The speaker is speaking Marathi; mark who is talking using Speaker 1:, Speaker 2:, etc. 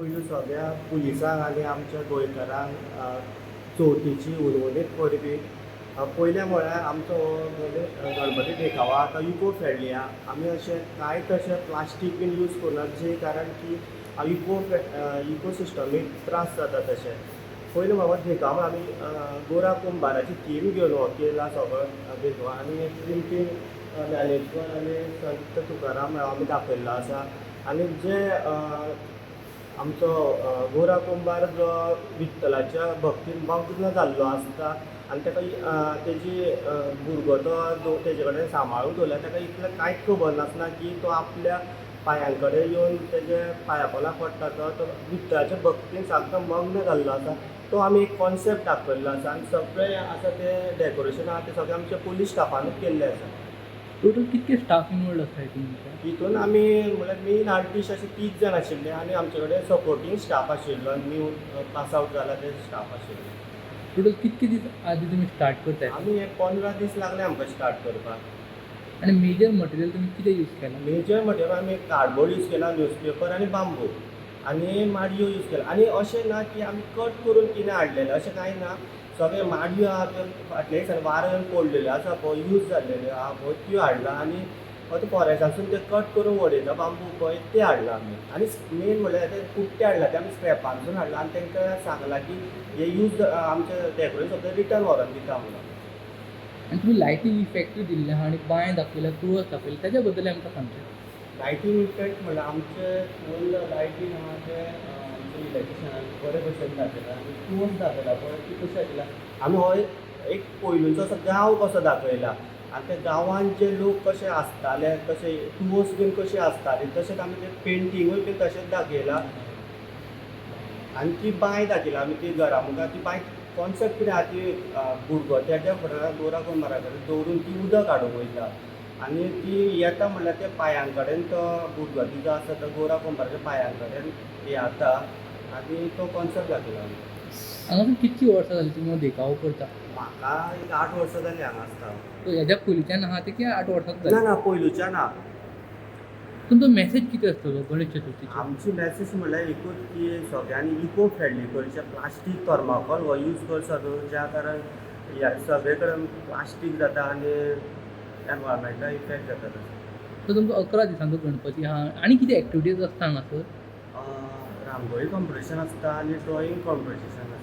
Speaker 1: पयलीं सगळ्या पुलिसांक आनी आमच्या गोंयकारांक चवथीची उर्वरीत परबी पयलें म्हळ्यार आमचो हो गणपती देखावो आतां इको फ्रेंडली आहा. आमी अशें कांयच अशें प्लास्टीक बीन यूज करनात जे कारण की इकोसिस्टमीक त्रास जाता तशें. पयलीं म्हाका देखावो आमी गोरा कुंभाराची थीम घेवन हो केला सगळो देखावो आनी प्रिंटींग ज्ञानेश्वर आनी संत तुकाराम आमी दाखयल्लो आसा. आनी जे आमचो गोरा कुंभार जो विठ्ठलाच्या भक्तीन मग्न जाल्लो आसता आनी ताका तेजी भुरगो तो तेजे कडेन सांबाळून दवरला, ताका इतलें कांयच खबर नासना की तो आपल्या पांयां कडेन येवन तेजे पांया पोला पडटा. तो विठ्ठलाच्या भक्तीन सामको मग्न जाल्लो आसा. तो आमी एक कॉन्सेप्ट दाखयल्लो आसा आनी सगळें आसा तें डेकोरेशन आहा तें सगळें आमच्या पुलीस स्टाफानूच केल्लें आसा.
Speaker 2: टोटल कितके स्टाफ इनवॉल्ड आसा हितून?
Speaker 1: हितून आमी म्हळ्यार मेन आर्टिस्ट अशे 30 जाण आशिल्ले आनी आमचे कडेन सपोर्टींग स्टाफ आशिल्लो, न्यू पास आवट जाला ते स्टाफ आशिल्ले.
Speaker 2: टोटल कितके दीस आदी तुमी स्टार्ट करताय?
Speaker 1: आमी एक 15 दीस लागले आमकां स्टार्ट करपाक.
Speaker 2: आणि मेजर मटेरियल तुमी कितें यूज केला?
Speaker 1: मेजर मटेरियल आमी कार्डबोर्ड यूज केला, न्यूजपेपर आनी बांबू आनी माडयो यूज केला. आनी अशें ना की आमी कट करून कितें हाडलेलें अशें कांय ना. सगळे माडयो आहा त्यो फाटल्या दिसांनी वारो येवन पडलेल्यो आसा पळय, यूज जाल्लेल्यो आहा पळय त्यो हाडला आनी ते फॉरेस्टासून ते कट करून उडयता बांबू पळय ते हाडला आमी. आनी मेन म्हळ्यार ते कुट्टे हाडला ते आमी स्क्रॅपारसून हाडला आनी तांकां सांगलां की हे यूज आमचे डेकोरेशन सगळें रिटर्न व्हरोन दिता म्हणून.
Speaker 2: आणि तुम्ही लायटिंग इफेक्ट दिल्ले आहा आणि बाय दाखयला, तुळस दाखयला, त्याच्या बद्दल आमकां सांगचें.
Speaker 1: लायटींग इफेक्ट म्हळ्यार आमचे फूल लायटींग आहा ते आमचे इलेक्ट्रिशनान बरे भशेन दाखयला आनी तुळस दाखयला पळय ती कशी दाखयला. आमी हो एक पयलूचो असो गांव कसो दाखयला आनी त्या गांवांत जे लोक कशे आसताले, कशे तुळस बीन कशी आसताली तशेंच आमी ते पेंटिंगूय बीन तशेंच दाखयला. आनी ती बांय दाखयला आमी ती घरा मुखार ती बांय कॉन्सेप्ट कितें आहा ती भुरगो तेज्या फुड्यान गोरा कुंभारा कडेन दवरून ती उदक हाडूंक वयता आनी ती येता म्हणल्यार ते पांयां कडेन तो भुरगो जो आसा तो गोरा कुंभाराच्या पांयां कडेन येता आनी तो कॉन्सेप्ट दाखयला आमी.
Speaker 2: हांगासून कितकी वर्सां जाली तुमी हो देखावो करता?
Speaker 1: म्हाका एक 8 वर्सां जालीं हांगा आसता.
Speaker 2: तो हेज्या पयलींच्यान आहा ते की 8 वर्सांच
Speaker 1: ना
Speaker 2: जाली?
Speaker 1: ना पयलूच्यान ना.
Speaker 2: तुमचो मेसेज कितें आसतलो गणेश चतुर्थीचो?
Speaker 1: आमची मॅसेज म्हळ्यार एकूच की सगळ्यांनी इको फ्रेंडली करचें. प्लास्टीक थर्माकोल हो यूज करचो न्हू, ज्या कारण सगळे कडेन प्लास्टीक जाता आनी एनवायरमेंटल इफेक्ट जाता तसो.
Speaker 2: सो तुमचो 11 दिसांचो गणपती आहा. आनी कितें एक्टिविटीज आसता हांगासर?
Speaker 1: रांगोळी कॉम्पिटिशन आसता आनी ड्रॉईंग कॉम्पिटिशन आसता.